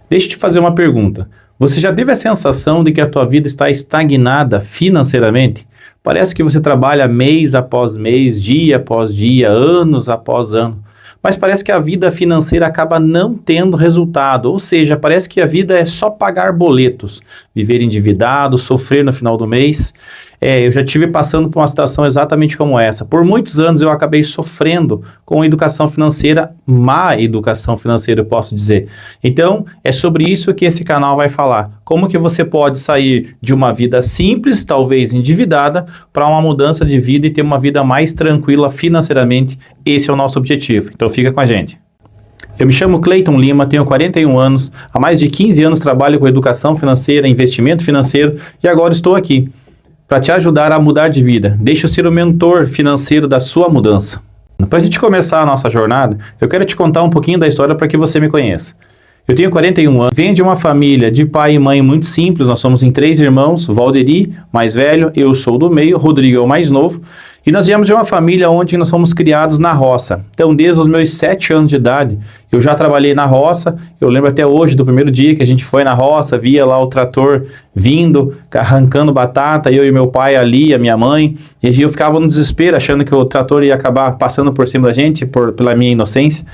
Deixa eu te fazer uma pergunta. Você já teve a sensação de que a tua vida está estagnada financeiramente? Parece que você trabalha mês após mês, dia após dia, anos após ano. Mas parece que a vida financeira acaba não tendo resultado. Ou seja, parece que a vida é só pagar boletos, viver endividado, sofrer no final do mês. Eu já tive passando por uma situação exatamente como essa. Por muitos anos eu acabei sofrendo com educação financeira, má educação financeira, eu posso dizer. Então, é sobre isso que esse canal vai falar. Como que você pode sair de uma vida simples, talvez endividada, para uma mudança de vida e ter uma vida mais tranquila financeiramente. Esse é o nosso objetivo. Então, fica com a gente. Eu me chamo Cleiton Lima, tenho 41 anos, há mais de 15 anos trabalho com educação financeira, investimento financeiro e agora estou aqui para te ajudar a mudar de vida. Deixa eu ser o mentor financeiro da sua mudança. Para a gente começar a nossa jornada, eu quero te contar um pouquinho da história para que você me conheça. Eu tenho 41 anos, venho de uma família de pai e mãe muito simples, nós somos em 3 irmãos, Valderi, mais velho, eu sou do meio, Rodrigo é o mais novo, e nós viemos de uma família onde nós fomos criados na roça. Então, desde os meus 7 anos de idade, eu já trabalhei na roça. Eu lembro até hoje do primeiro dia que a gente foi na roça, via lá o trator vindo, arrancando batata, eu e meu pai ali, a minha mãe, e eu ficava no desespero, achando que o trator ia acabar passando por cima da gente, pela minha inocência.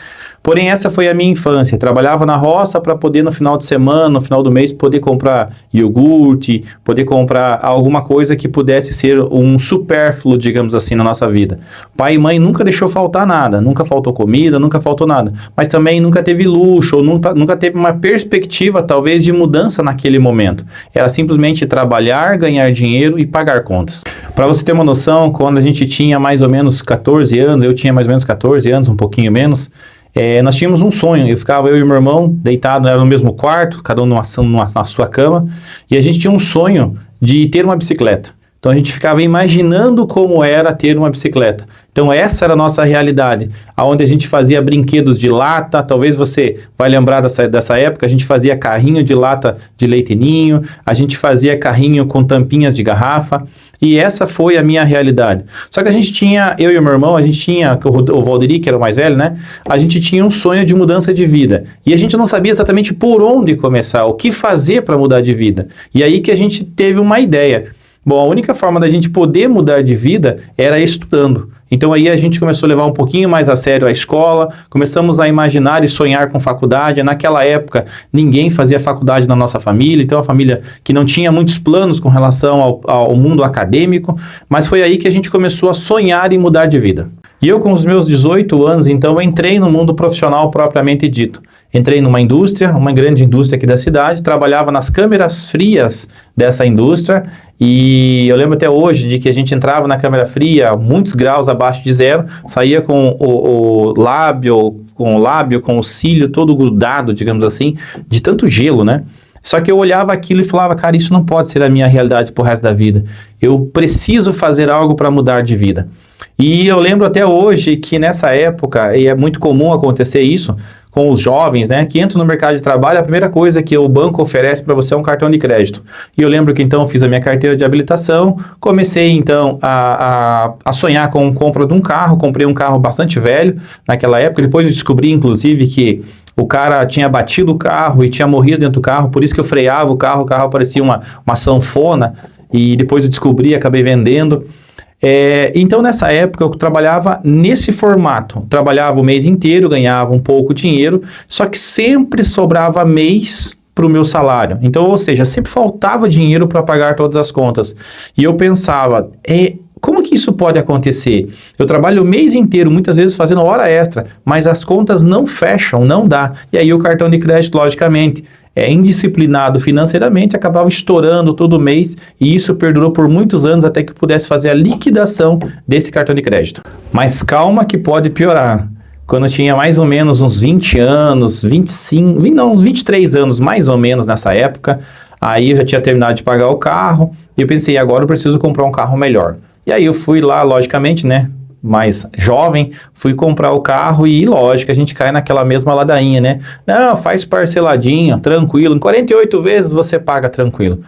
Porém, essa foi a minha infância. Trabalhava na roça para poder, no final de semana, no final do mês, poder comprar iogurte, poder comprar alguma coisa que pudesse ser um supérfluo, digamos assim, na nossa vida. Pai e mãe nunca deixou faltar nada, nunca faltou comida, nunca faltou nada. Mas também nunca teve luxo, ou nunca teve uma perspectiva, talvez, de mudança naquele momento. Era simplesmente trabalhar, ganhar dinheiro e pagar contas. Para você ter uma noção, quando a gente tinha mais ou menos 14 anos, eu tinha mais ou menos 14 anos, um pouquinho menos, nós tínhamos um sonho. Eu e meu irmão deitado no mesmo quarto, cada um na sua cama, e a gente tinha um sonho de ter uma bicicleta. Então a gente ficava imaginando como era ter uma bicicleta. Então essa era a nossa realidade, onde a gente fazia brinquedos de lata. Talvez você vai lembrar dessa época. A gente fazia carrinho de lata de leite ninho, a gente fazia carrinho com tampinhas de garrafa. E essa foi a minha realidade. Só que a gente tinha, eu e o meu irmão, a gente tinha, o Valderi, que era o mais velho, né? A gente tinha um sonho de mudança de vida. E a gente não sabia exatamente por onde começar, o que fazer para mudar de vida. E aí que a gente teve uma ideia. Bom, a única forma da gente poder mudar de vida era estudando. Então aí a gente começou a levar um pouquinho mais a sério a escola, começamos a imaginar e sonhar com faculdade. Naquela época, ninguém fazia faculdade na nossa família, então a família que não tinha muitos planos com relação ao mundo acadêmico, mas foi aí que a gente começou a sonhar em mudar de vida. E eu, com os meus 18 anos, então, entrei no mundo profissional propriamente dito. Entrei numa indústria, uma grande indústria aqui da cidade, trabalhava nas câmeras frias dessa indústria, e eu lembro até hoje de que a gente entrava na câmera fria, muitos graus abaixo de zero, saía com o lábio, com o cílio todo grudado, digamos assim, de tanto gelo, né? Só que eu olhava aquilo e falava, cara, isso não pode ser a minha realidade pro resto da vida. Eu preciso fazer algo para mudar de vida. E eu lembro até hoje que nessa época, e é muito comum acontecer isso com os jovens, né, que entram no mercado de trabalho, a primeira coisa que o banco oferece para você é um cartão de crédito. E eu lembro que então fiz a minha carteira de habilitação, comecei então a sonhar com a compra de um carro, comprei um carro bastante velho naquela época. Depois eu descobri inclusive que o cara tinha batido o carro e tinha morrido dentro do carro, por isso que eu freava o carro parecia uma sanfona, e depois eu descobri, acabei vendendo. Então nessa época eu trabalhava nesse formato, trabalhava o mês inteiro, ganhava um pouco de dinheiro, só que sempre sobrava mês para o meu salário. Então, ou seja, sempre faltava dinheiro para pagar todas as contas. E eu pensava, como que isso pode acontecer? Eu trabalho o mês inteiro, muitas vezes fazendo hora extra, mas as contas não fecham, não dá. E aí o cartão de crédito, logicamente, indisciplinado financeiramente, acabava estourando todo mês, e isso perdurou por muitos anos até que pudesse fazer a liquidação desse cartão de crédito. Mas calma que pode piorar. Quando eu tinha mais ou menos uns 20 anos, uns 23 anos mais ou menos nessa época, aí eu já tinha terminado de pagar o carro, e eu pensei, agora eu preciso comprar um carro melhor. E aí eu fui lá, logicamente, né, mais jovem, fui comprar o carro e, lógico, a gente cai naquela mesma ladainha, né? Não, faz parceladinho, tranquilo, em 48 vezes você paga tranquilo.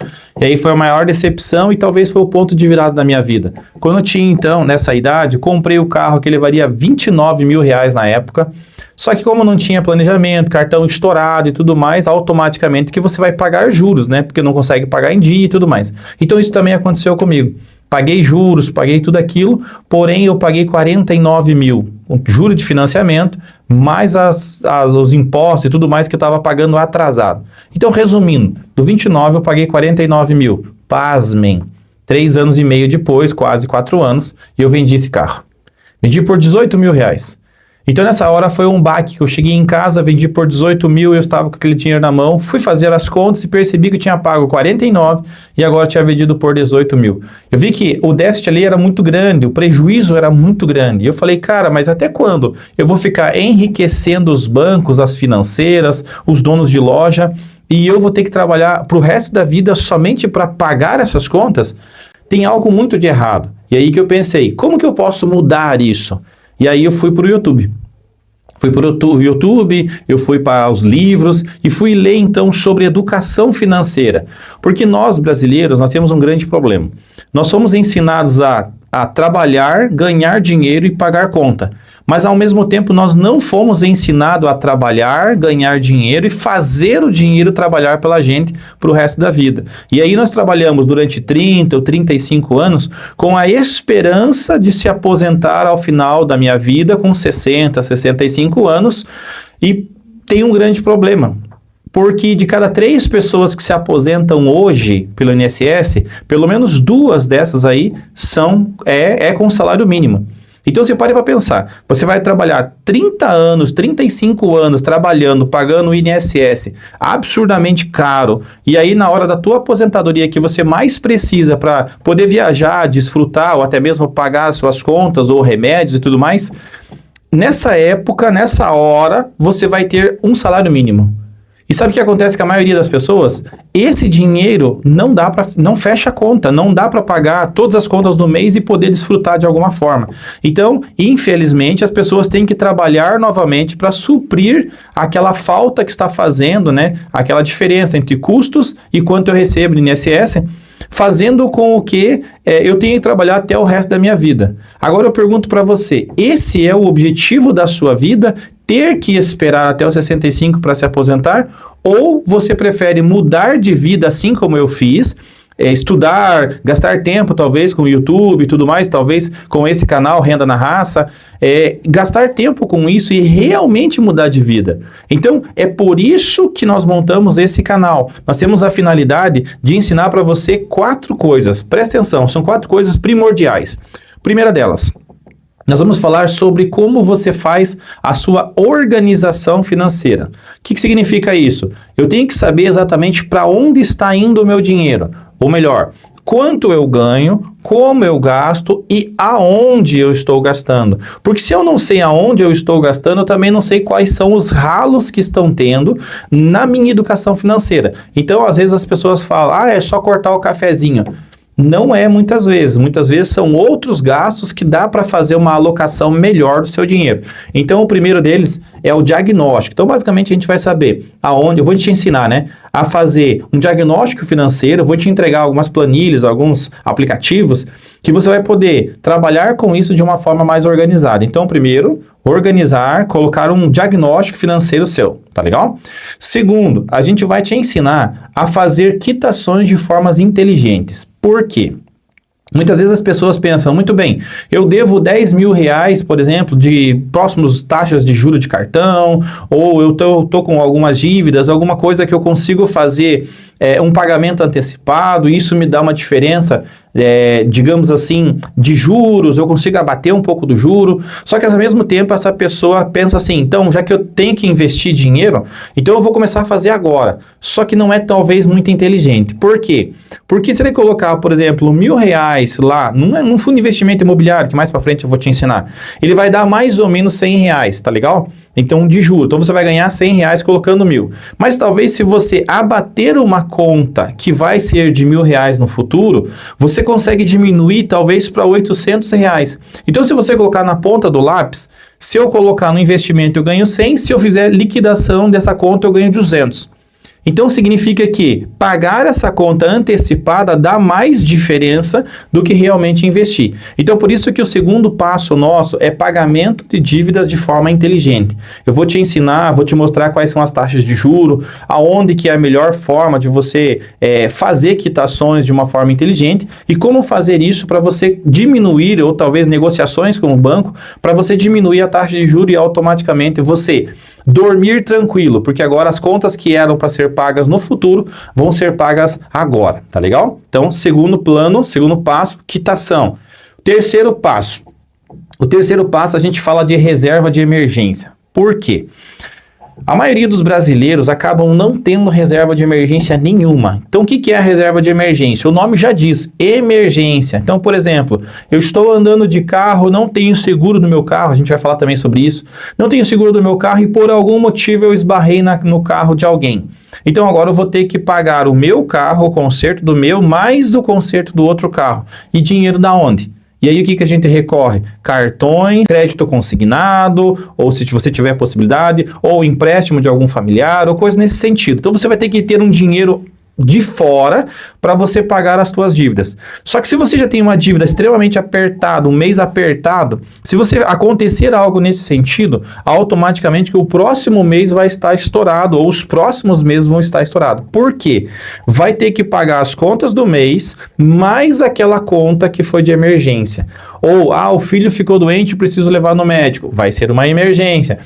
E aí foi a maior decepção e talvez foi o ponto de virada da minha vida. Quando eu tinha, então, nessa idade, comprei o carro que levaria 29 mil reais na época, Só que como não tinha planejamento, cartão estourado e tudo mais, automaticamente que você vai pagar juros, né? Porque não consegue pagar em dia e tudo mais. Então isso também aconteceu comigo. Paguei juros, paguei tudo aquilo, porém eu paguei 49 mil, juro de financiamento, mais os impostos e tudo mais que eu estava pagando atrasado. Então, resumindo, do 29 eu paguei 49 mil. Pasmem, 3 anos e meio depois, quase 4 anos, eu vendi esse carro. Vendi por 18 mil reais. Então, nessa hora foi um baque, que eu cheguei em casa, vendi por 18 mil, eu estava com aquele dinheiro na mão, fui fazer as contas e percebi que eu tinha pago 49 e agora tinha vendido por 18 mil. Eu vi que o déficit ali era muito grande, o prejuízo era muito grande. E eu falei, cara, mas até quando eu vou ficar enriquecendo os bancos, as financeiras, os donos de loja, e eu vou ter que trabalhar para o resto da vida somente para pagar essas contas? Tem algo muito de errado. E aí que eu pensei, como que eu posso mudar isso? E aí eu fui para o YouTube. Eu fui para os livros e fui ler então sobre educação financeira. Porque nós brasileiros, nós temos um grande problema. Nós somos ensinados a trabalhar, ganhar dinheiro e pagar conta. Mas ao mesmo tempo nós não fomos ensinados a trabalhar, ganhar dinheiro e fazer o dinheiro trabalhar pela gente para o resto da vida. E aí nós trabalhamos durante 30 ou 35 anos com a esperança de se aposentar ao final da minha vida com 60, 65 anos e tem um grande problema. Porque de cada 3 pessoas que se aposentam hoje pelo INSS, pelo menos 2 dessas aí é com salário mínimo. Então você pare para pensar, você vai trabalhar 30 anos, 35 anos trabalhando, pagando o INSS absurdamente caro, e aí na hora da tua aposentadoria que você mais precisa para poder viajar, desfrutar ou até mesmo pagar suas contas ou remédios e tudo mais, nessa época, nessa hora, você vai ter um salário mínimo. E sabe o que acontece com a maioria das pessoas? Esse dinheiro não fecha a conta, não dá para pagar todas as contas do mês e poder desfrutar de alguma forma. Então, infelizmente, as pessoas têm que trabalhar novamente para suprir aquela falta que está fazendo, né? Aquela diferença entre custos e quanto eu recebo no INSS, fazendo com que eu tenha que trabalhar até o resto da minha vida. Agora eu pergunto para você, esse é o objetivo da sua vida? Ter que esperar até os 65 para se aposentar? Ou você prefere mudar de vida assim como eu fiz, estudar, gastar tempo talvez com o YouTube e tudo mais, talvez com esse canal Renda na Raça, gastar tempo com isso e realmente mudar de vida. Então, é por isso que nós montamos esse canal. Nós temos a finalidade de ensinar para você 4 coisas. Presta atenção, são 4 coisas primordiais. Primeira delas, nós vamos falar sobre como você faz a sua organização financeira. O que significa isso? Eu tenho que saber exatamente para onde está indo o meu dinheiro. Ou melhor, quanto eu ganho, como eu gasto e aonde eu estou gastando. Porque se eu não sei aonde eu estou gastando, eu também não sei quais são os ralos que estão tendo na minha educação financeira. Então, às vezes as pessoas falam, é só cortar o cafezinho. Não é muitas vezes são outros gastos que dá para fazer uma alocação melhor do seu dinheiro. Então, o primeiro deles é o diagnóstico. Então, basicamente, a gente vai saber aonde, eu vou te ensinar, né, a fazer um diagnóstico financeiro, eu vou te entregar algumas planilhas, alguns aplicativos, que você vai poder trabalhar com isso de uma forma mais organizada. Então, primeiro, organizar, colocar um diagnóstico financeiro seu, tá legal? Segundo, a gente vai te ensinar a fazer quitações de formas inteligentes. Por quê? Muitas vezes as pessoas pensam, muito bem, eu devo 10 mil reais, por exemplo, de próximos taxas de juros de cartão, ou eu tô com algumas dívidas, alguma coisa que eu consigo fazer um pagamento antecipado, isso me dá uma diferença, digamos assim, de juros, eu consigo abater um pouco do juro, só que ao mesmo tempo essa pessoa pensa assim, então já que eu tenho que investir dinheiro, então eu vou começar a fazer agora, só que não é talvez muito inteligente. Por quê? Porque se ele colocar, por exemplo, 1.000 reais lá, num fundo de investimento imobiliário, que mais pra frente eu vou te ensinar, ele vai dar mais ou menos 100 reais, tá legal? Então, de juros. Então, você vai ganhar 100 reais colocando 1.000. Mas talvez se você abater uma conta que vai ser de 1.000 reais no futuro, você consegue diminuir talvez para 800 reais. Então, se você colocar na ponta do lápis, se eu colocar no investimento eu ganho 100, se eu fizer liquidação dessa conta eu ganho 200. Então significa que pagar essa conta antecipada dá mais diferença do que realmente investir. Então por isso que o segundo passo nosso é pagamento de dívidas de forma inteligente. Eu vou te ensinar, vou te mostrar quais são as taxas de juro, aonde que é a melhor forma de você fazer quitações de uma forma inteligente e como fazer isso para você diminuir ou talvez negociações com o banco para você diminuir a taxa de juro e automaticamente você dormir tranquilo, porque agora as contas que eram para ser pagas no futuro vão ser pagas agora, tá legal? Então, segundo passo, quitação. Terceiro passo. O terceiro passo a gente fala de reserva de emergência. Por quê? A maioria dos brasileiros acabam não tendo reserva de emergência nenhuma. Então, o que é a reserva de emergência? O nome já diz, emergência. Então, por exemplo, eu estou andando de carro, não tenho seguro no meu carro, a gente vai falar também sobre isso. Não tenho seguro do meu carro e por algum motivo eu esbarrei no carro de alguém. Então, agora eu vou ter que pagar o meu carro, o conserto do meu, mais o conserto do outro carro. E dinheiro da onde? E aí o que a gente recorre? Cartões, crédito consignado, ou se você tiver possibilidade, ou empréstimo de algum familiar, ou coisa nesse sentido. Então você vai ter que ter um dinheiro de fora para você pagar as suas dívidas. Só que se você já tem uma dívida extremamente apertada, um mês apertado, se você acontecer algo nesse sentido, automaticamente que o próximo mês vai estar estourado, ou os próximos meses vão estar estourados. Por quê? Vai ter que pagar as contas do mês, mais aquela conta que foi de emergência. Ou, o filho ficou doente, preciso levar no médico. Vai ser uma emergência.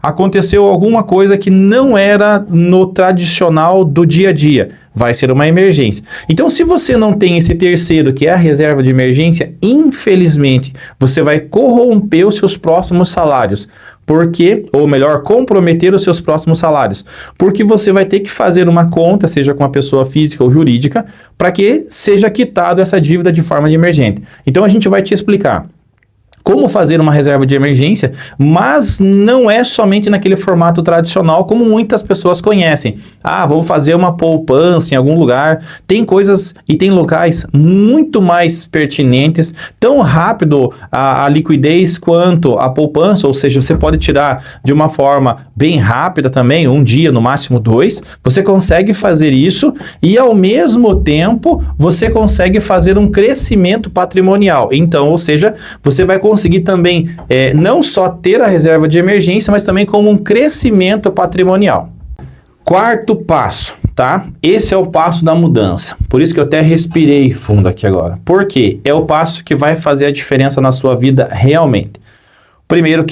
Aconteceu alguma coisa que não era no tradicional do dia a dia. Vai ser uma emergência. Então, se você não tem esse terceiro, que é a reserva de emergência, infelizmente, você vai corromper os seus próximos salários. Porque, ou melhor, comprometer os seus próximos salários. Porque você vai ter que fazer uma conta, seja com uma pessoa física ou jurídica, para que seja quitado essa dívida de forma emergente. Então, a gente vai te explicar como fazer uma reserva de emergência, mas não é somente naquele formato tradicional como muitas pessoas conhecem. Vou fazer uma poupança em algum lugar. Tem coisas e tem locais muito mais pertinentes, tão rápido a liquidez quanto a poupança, ou seja, você pode tirar de uma forma bem rápida também, um dia, no máximo 2, você consegue fazer isso e ao mesmo tempo você consegue fazer um crescimento patrimonial. Então, ou seja, você vai conseguir também não só ter a reserva de emergência, mas também como um crescimento patrimonial. Quarto passo, tá? Esse é o passo da mudança. Por isso que eu até respirei fundo aqui agora. Por quê? É o passo que vai fazer a diferença na sua vida realmente. Primeiro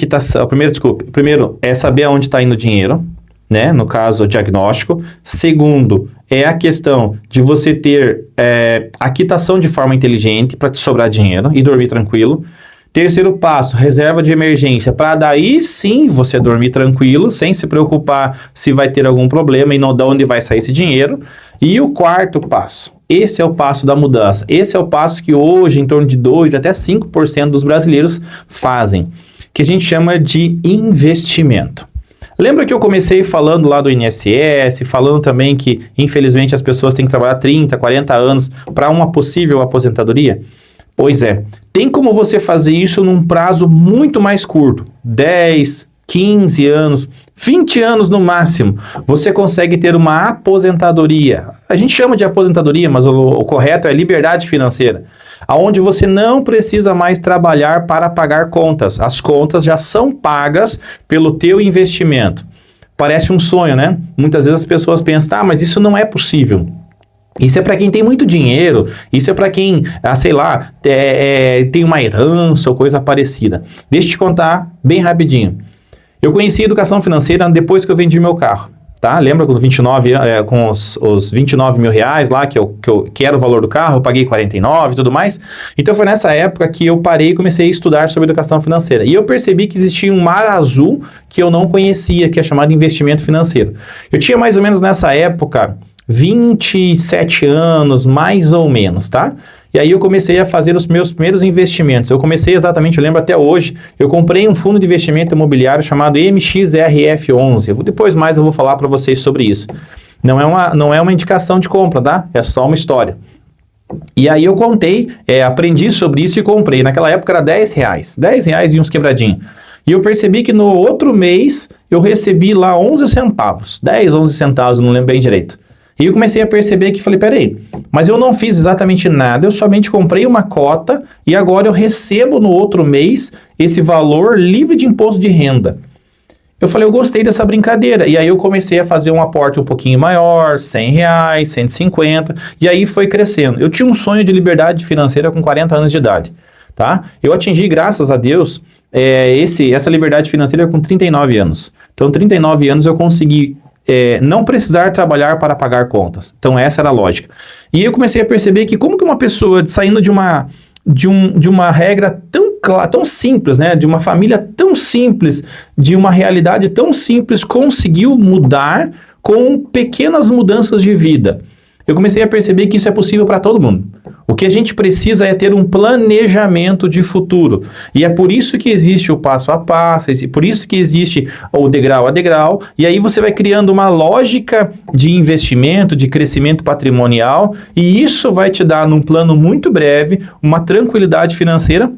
é saber aonde está indo o dinheiro, né? No caso, o diagnóstico. Segundo, é a questão de você ter a quitação de forma inteligente para te sobrar dinheiro e dormir tranquilo. Terceiro passo, reserva de emergência, para daí sim você dormir tranquilo, sem se preocupar se vai ter algum problema e não de onde vai sair esse dinheiro. E o quarto passo, esse é o passo da mudança. Esse é o passo que hoje em torno de 2 até 5% dos brasileiros fazem, que a gente chama de investimento. Lembra que eu comecei falando lá do INSS, falando também que, infelizmente, as pessoas têm que trabalhar 30, 40 anos para uma possível aposentadoria? Pois é, tem como você fazer isso num prazo muito mais curto, 10, 15 anos, 20 anos no máximo. Você consegue ter uma aposentadoria. A gente chama de aposentadoria, mas o correto é liberdade financeira, onde você não precisa mais trabalhar para pagar contas. As contas já são pagas pelo teu investimento. Parece um sonho, né? Muitas vezes as pessoas pensam, mas isso não é possível. Isso é para quem tem muito dinheiro, isso é para quem, tem uma herança ou coisa parecida. Deixa eu te contar bem rapidinho. Eu conheci a educação financeira depois que eu vendi meu carro, tá? Lembra com os 29 mil reais lá, que era o valor do carro, eu paguei 49 e tudo mais. Então foi nessa época que eu parei e comecei a estudar sobre educação financeira. E eu percebi que existia um mar azul que eu não conhecia, que é chamado investimento financeiro. Eu tinha mais ou menos nessa época 27 anos, mais ou menos, tá? E aí eu comecei a fazer os meus primeiros investimentos. Eu comecei exatamente, eu lembro até hoje, eu comprei um fundo de investimento imobiliário chamado MXRF11. Depois mais eu vou falar para vocês sobre isso. Não é uma indicação de compra, tá? É só uma história. E aí eu aprendi sobre isso e comprei. Naquela época era R$10. R$10 e uns quebradinhos. E eu percebi que no outro mês eu recebi lá 11 centavos, 10, 11 centavos, não lembro bem direito. E eu comecei a perceber que falei, peraí, mas eu não fiz exatamente nada, eu somente comprei uma cota e agora eu recebo no outro mês esse valor livre de imposto de renda. Eu falei, eu gostei dessa brincadeira. E aí eu comecei a fazer um aporte um pouquinho maior, R$100, 150, e aí foi crescendo. Eu tinha um sonho de liberdade financeira com 40 anos de idade, tá? Eu atingi, graças a Deus, essa liberdade financeira com 39 anos. Então, 39 anos eu consegui não precisar trabalhar para pagar contas. Então, essa era a lógica. E eu comecei a perceber que como que uma pessoa saindo de uma regra tão simples, né? De uma família tão simples, de uma realidade tão simples, conseguiu mudar com pequenas mudanças de vida. Eu comecei a perceber que isso é possível para todo mundo. O que a gente precisa é ter um planejamento de futuro. E é por isso que existe o passo a passo, por isso que existe o degrau a degrau, e aí você vai criando uma lógica de investimento, de crescimento patrimonial, e isso vai te dar, num plano muito breve, uma tranquilidade financeira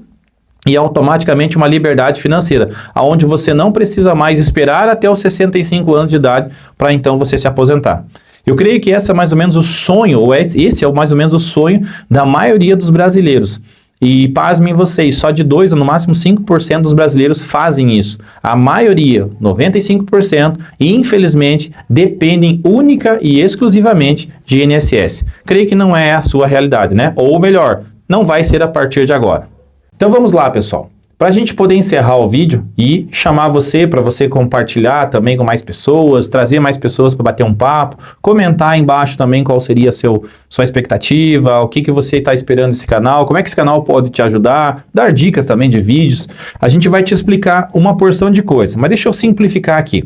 e automaticamente uma liberdade financeira, aonde você não precisa mais esperar até os 65 anos de idade para então você se aposentar. Eu creio que esse é mais ou menos o sonho, esse é mais ou menos o sonho da maioria dos brasileiros. E pasmem vocês, só de 2% a no máximo 5% dos brasileiros fazem isso. A maioria, 95%, infelizmente, dependem única e exclusivamente de INSS. Creio que não é a sua realidade, né? Ou melhor, não vai ser a partir de agora. Então vamos lá, pessoal. Para a gente poder encerrar o vídeo e chamar você para você compartilhar também com mais pessoas, trazer mais pessoas para bater um papo, comentar aí embaixo também qual seria a sua expectativa, o que você está esperando desse canal, como é que esse canal pode te ajudar, dar dicas também de vídeos. A gente vai te explicar uma porção de coisas, mas deixa eu simplificar aqui.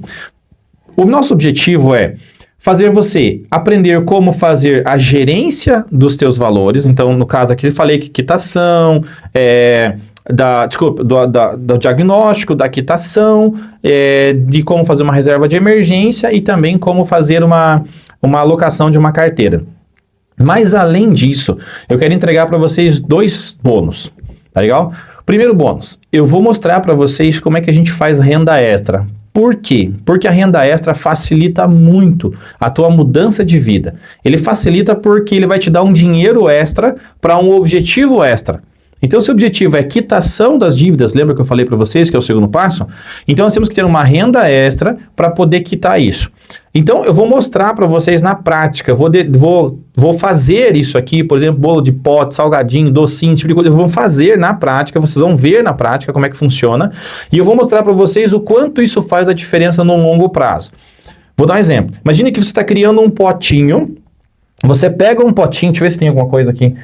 O nosso objetivo é fazer você aprender como fazer a gerência dos teus valores. Então, no caso aqui eu falei que quitação, do diagnóstico, da quitação, de como fazer uma reserva de emergência e também como fazer uma alocação de uma carteira. Mas além disso, eu quero entregar para vocês 2 bônus, tá legal? Primeiro bônus, eu vou mostrar para vocês como é que a gente faz renda extra. Por quê? Porque a renda extra facilita muito a tua mudança de vida. Ele facilita porque ele vai te dar um dinheiro extra para um objetivo extra. Então, se o objetivo é quitação das dívidas, lembra que eu falei para vocês que é o segundo passo? Então, nós temos que ter uma renda extra para poder quitar isso. Então, eu vou mostrar para vocês na prática, vou fazer isso aqui, por exemplo, bolo de pote, salgadinho, docinho, tipo de coisa, eu vou fazer na prática, vocês vão ver na prática como é que funciona, e eu vou mostrar para vocês o quanto isso faz a diferença no longo prazo. Vou dar um exemplo. Imagine que você está criando um potinho, você pega um potinho, deixa eu ver se tem alguma coisa aqui.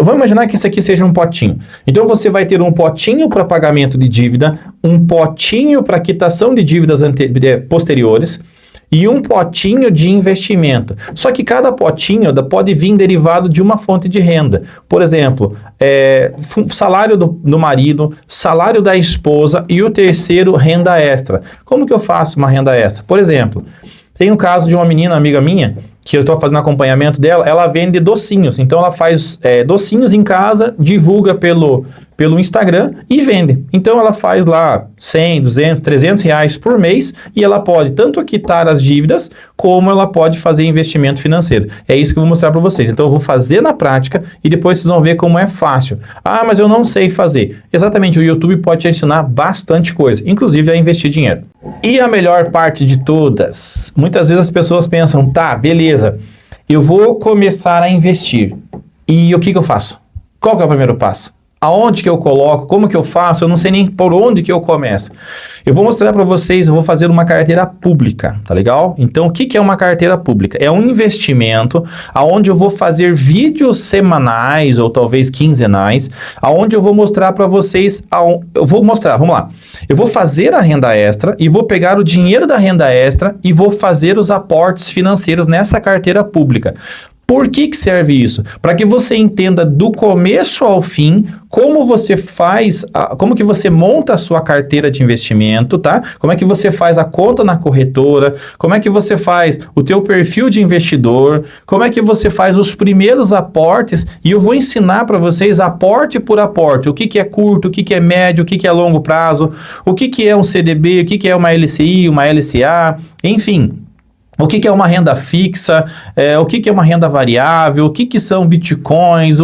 Vamos imaginar que isso aqui seja um potinho. Então, você vai ter um potinho para pagamento de dívida, um potinho para quitação de dívidas posteriores e um potinho de investimento. Só que cada potinho pode vir derivado de uma fonte de renda. Por exemplo, salário do marido, salário da esposa e o terceiro, renda extra. Como que eu faço uma renda extra? Por exemplo, tem um caso de uma menina, amiga minha, que eu estou fazendo acompanhamento dela, ela vende docinhos. Então, ela faz docinhos em casa, divulga pelo Instagram e vende. Então, ela faz lá 100, 200, 300 reais por mês e ela pode tanto quitar as dívidas, como ela pode fazer investimento financeiro. É isso que eu vou mostrar para vocês. Então, eu vou fazer na prática e depois vocês vão ver como é fácil. Ah, mas eu não sei fazer. Exatamente, o YouTube pode te ensinar bastante coisa, inclusive a investir dinheiro. E a melhor parte de todas, muitas vezes as pessoas pensam, tá, beleza, eu vou começar a investir. E o que eu faço? Qual que é o primeiro passo? Aonde que eu coloco? Como que eu faço? Eu não sei nem por onde que eu começo. Eu vou mostrar para vocês, eu vou fazer uma carteira pública, tá legal? Então, o que é uma carteira pública? É um investimento aonde eu vou fazer vídeos semanais ou talvez quinzenais, aonde eu vou mostrar para vocês, vamos lá. Eu vou fazer a renda extra e vou pegar o dinheiro da renda extra e vou fazer os aportes financeiros nessa carteira pública. Por que serve isso? Para que você entenda do começo ao fim como você faz, como que você monta a sua carteira de investimento, tá? Como é que você faz a conta na corretora, como é que você faz o teu perfil de investidor, como é que você faz os primeiros aportes, e eu vou ensinar para vocês aporte por aporte, o que que é curto, o que que é médio, o que que é longo prazo, o que que é um CDB, o que que é uma LCI, uma LCA, enfim. O que é uma renda fixa, o que é uma renda variável, o que são bitcoins,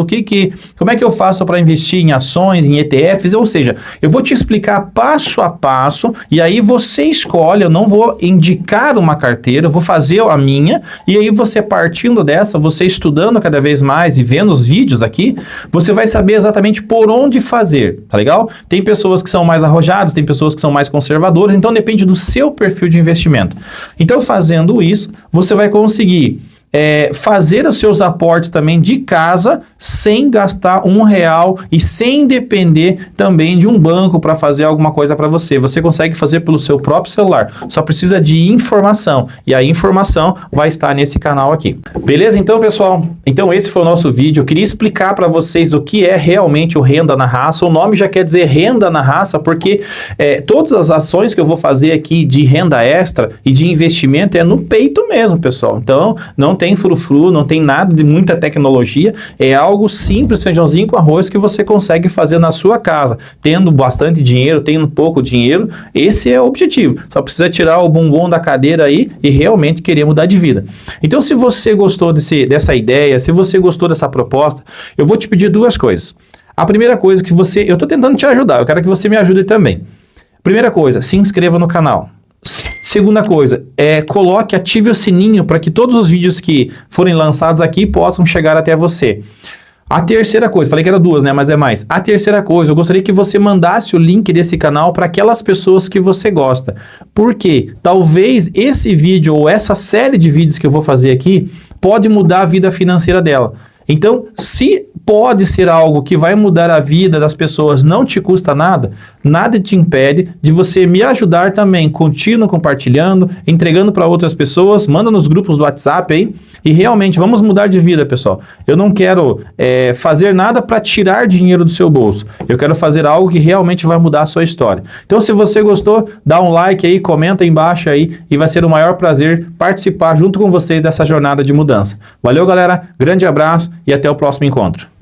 como é que eu faço para investir em ações, em ETFs, ou seja, eu vou te explicar passo a passo e aí você escolhe, eu não vou indicar uma carteira, eu vou fazer a minha e aí você partindo dessa, você estudando cada vez mais e vendo os vídeos aqui, você vai saber exatamente por onde fazer, tá legal? Tem pessoas que são mais arrojadas, tem pessoas que são mais conservadoras, então depende do seu perfil de investimento. Então fazendo isso, você vai conseguir fazer os seus aportes também de casa sem gastar R$1 e sem depender também de um banco para fazer alguma coisa para você. Você consegue fazer pelo seu próprio celular, só precisa de informação e a informação vai estar nesse canal aqui. Beleza? Então, pessoal, esse foi o nosso vídeo. Eu queria explicar para vocês o que é realmente o Renda na Raça. O nome já quer dizer Renda na Raça porque todas as ações que eu vou fazer aqui de renda extra e de investimento é no peito mesmo, pessoal. Então, não tem frufru, não tem nada de muita tecnologia, é algo simples, feijãozinho com arroz que você consegue fazer na sua casa, tendo bastante dinheiro, tendo pouco dinheiro, esse é o objetivo, só precisa tirar o bumbum da cadeira aí e realmente querer mudar de vida. Então se você gostou dessa ideia, se você gostou dessa proposta, eu vou te pedir duas coisas. A primeira coisa que eu estou tentando te ajudar, eu quero que você me ajude também. Primeira coisa, se inscreva no canal. Segunda coisa, ative o sininho para que todos os vídeos que forem lançados aqui possam chegar até você. A terceira coisa, falei que era duas, né? Mas é mais. A terceira coisa, eu gostaria que você mandasse o link desse canal para aquelas pessoas que você gosta. Por quê? Talvez esse vídeo ou essa série de vídeos que eu vou fazer aqui pode mudar a vida financeira dela. Então, se pode ser algo que vai mudar a vida das pessoas, não te custa nada, nada te impede de você me ajudar também. Continua compartilhando, entregando para outras pessoas, manda nos grupos do WhatsApp aí e realmente vamos mudar de vida, pessoal. Eu não quero fazer nada para tirar dinheiro do seu bolso. Eu quero fazer algo que realmente vai mudar a sua história. Então, se você gostou, dá um like aí, comenta aí embaixo aí e vai ser o maior prazer participar junto com vocês dessa jornada de mudança. Valeu, galera. Grande abraço e até o próximo encontro.